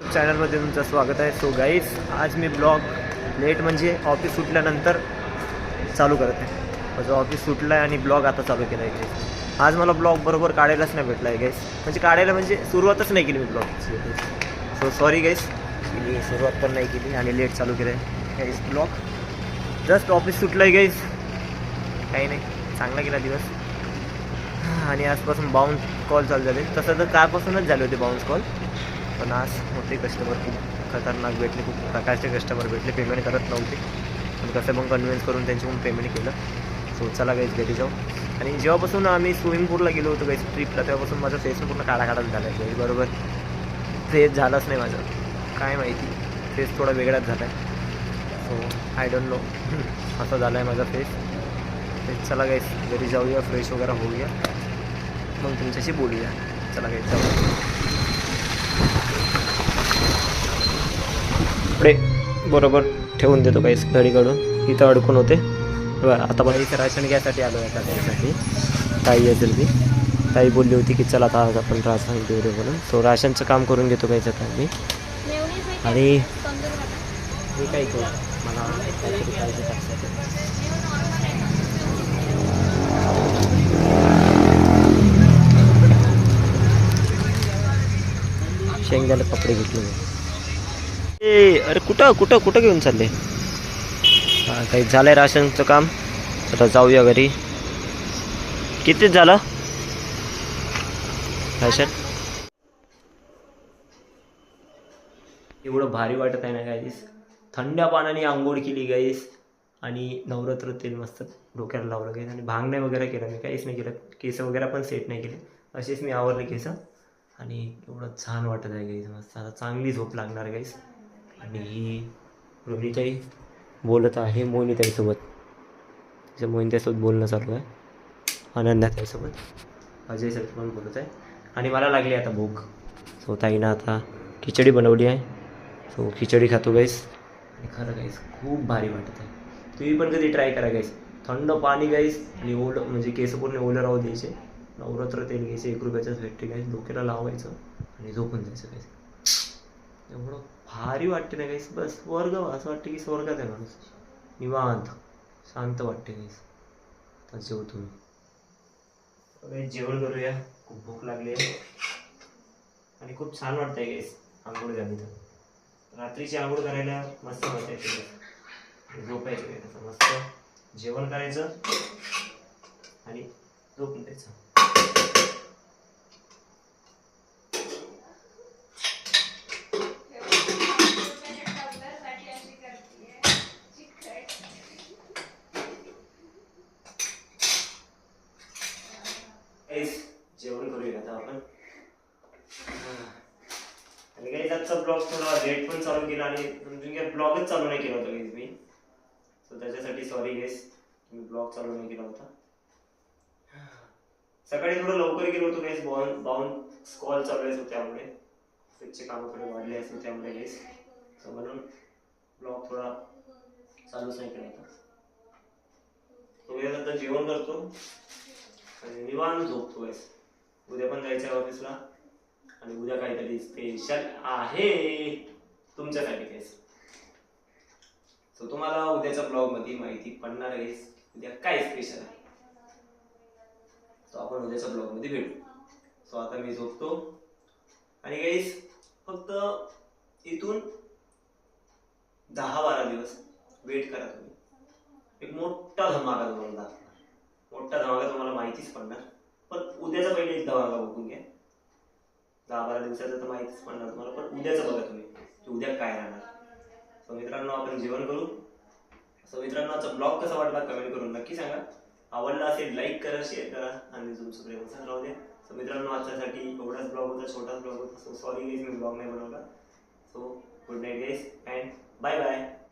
चॅनलमध्ये तुमचं स्वागत आहे. सो गाईज, आज मी ब्लॉग लेट म्हणजे ऑफिस सुटल्यानंतर चालू करत आहे. माझं ऑफिस सुटलं आहे आणि ब्लॉग आता चालू केला आहे गाईज. आज मला ब्लॉग बरोबर काढायलाच नाही भेटला आहे गाईज. म्हणजे काढायला म्हणजे सुरुवातच नाही केली मी ब्लॉगची. सो सॉरी गाईज, मी सुरुवात पण नाही केली आणि लेट चालू केलं आहे गाईज ब्लॉग. जस्ट ऑफिस सुटलं आहे गाईज. काही नाही, चांगला गेला दिवस. आणि आजपासून बाउन्स कॉल चालू झाले. तसं तर कालपासूनच झाले होते बाउन्स कॉल, पण आज होते कस्टमर खूप खतरनाक भेटले. खूप प्रकारचे कस्टमर भेटले, पेमेंट करत नव्हते. पण कसं पण कन्व्हिन्स करून त्यांच्याकडून पेमेंट केलं. सो चला गाईज घरी जाऊ. आणि जेव्हापासून आम्ही स्विमिंग पूलला गेलो होतो गाईज ट्रिपला, तेव्हापासून माझा फेस पूर्ण काळा झाला आहे. बरोबर फेस झालाच नाही माझा, काय माहिती, फेस थोडा वेगळाच झाला आहे. सो आय डोंट नो असं झाला आहे माझा फेस. चला गाईज घरी जाऊया, फ्रेश वगैरे होऊया, मग तुमच्याशी बोलूया. चला गाईज जाऊ. कपडे बरोबर ठेवून देतो काहीच घडीकडून, इथं अडकून होते बरं. आता पण इथं राशन घ्यायसाठी आलो आहे. आता त्यासाठी ताई असेल ती ताई बोलली होती की चला आता आज आपण राशन घेऊ रे म्हणून. सो राशनचं काम करून घेतो काहीच आता मी. आणि मी काय करू, मला काहीतरी पाहिजे त्यासाठी. शेंगदाणे कपडे घेतले मी. अरे कुठं कुठं कुठं घेऊन चालले? हां, काही झालं आहे राशनचं काम. आता जाऊया घरी. कितीच झालं राशन? एवढं भारी वाटत आहे ना गाईस. थंड पाण्याने आंघोळ केली गाईस आणि नवरात्र तेल मस्त डोक्याला लावलं गाईस. आणि भांग नाही वगैरे केलं मी, काहीच नाही केलं. केस वगैरे पण सेट नाही केले, असेच मी आवरले केस. आणि एवढं छान वाटत आहे गाईस, मस्त. आता चांगली झोप लागणार गाईस. आणि ही रोहिणीताई बोलत आहे मोहिनीताईसोबत. तिच्या मोहिनीताईसोबत बोलणं चालू आहे. अनन्याताईसोबत अजय सर पण बोलत आहे. आणि मला लागली आता भूक. सो ताईनं आता खिचडी बनवली आहे. सो खिचडी खातो गाईस. आणि खरं गाईस खूप भारी वाटत आहे. तुम्ही पण कधी ट्राय करा गाईस. थंड पाणी गाईस आणि ओलं, म्हणजे केस पूर्ण ओलं राहू द्यायचे. नवरात्र तेल घ्यायचे, 1 रुपयाचंच भेटते गाईस. डोक्याला लावायचं आणि झोपून जायचं गाईस. एवढं भारी वाटते ना गाईस, बस स्वर्ग. असं वाटतं की स्वर्गात आहे माणूस, निवांत शांत वाटते गाईस. आता जेवतो मी. जेवण करूया, खूप भूक लागली आहे. आणि खूप छान वाटतंय गाईस आंघोळ झाली तर. रात्रीची आंघोळ करायला मस्त मजा येते. झोपायचं काय तसं मस्त, जेवण करायचं आणि झोपून द्यायचं. जेवण करूया आता आपण. आणि काही आजचा ब्लॉग थोडा लेट पण चालू केला आणि ब्लॉगच चालू नाही केला होता गाईज मी. सो त्याच्यासाठी सॉरी गाईज, मी ब्लॉग चालू नाही केला होता. सकाळी थोडं लवकर गेलो होतो गाईज, बाउन्स कॉल चालू आहे, त्यामुळे ऑफिसचे कामं थोडे वाढले असतील त्यामुळे गाईज. सो म्हणून ब्लॉग थोडा चालूच नाही केला होता. तो आता जेवण करतो आणि निवांत झोपतो गाईज. उद्या पण जायचं आहे ऑफिसला आणि उद्या काहीतरी स्पेशल आहे तुमच्यासाठी गाईज. सो तुम्हाला उद्याच्या ब्लॉग मध्ये माहिती पडणार आहे उद्या काय स्पेशल आहे. सो आपण उद्याच्या ब्लॉग मध्ये भेटू. सो आता मी झोपतो. आणि गाईज फक्त इथून 10-12 दिवस वेट करा तुम्ही. एक मोठा धमाका तुम्हाला दाखवणार. मोठा धमाका तुम्हाला माहितीच पडणार. पण उद्याचा पहिले एक धमाका बघून घ्या. 10-12 दिवसाचं तर माहितीच पडणार तुम्हाला, पण उद्याचं बघा तुम्ही की उद्या काय राहणार. सो मित्रांनो, आपण जेवण करू. सो मित्रांनो, आजचा ब्लॉग कसा वाटला कमेंट करून नक्की सांगा. आवडला असेल लाईक करा, शेअर करा आणि तुमचं प्रेम असं राहू द्या. सो मित्रांनो, आजच्यासाठी एवढाच ब्लॉग होता, छोटाच ब्लॉग होता. सो सॉरी गाईज, मी ब्लॉग नाही बनवला. So good night guys and bye bye.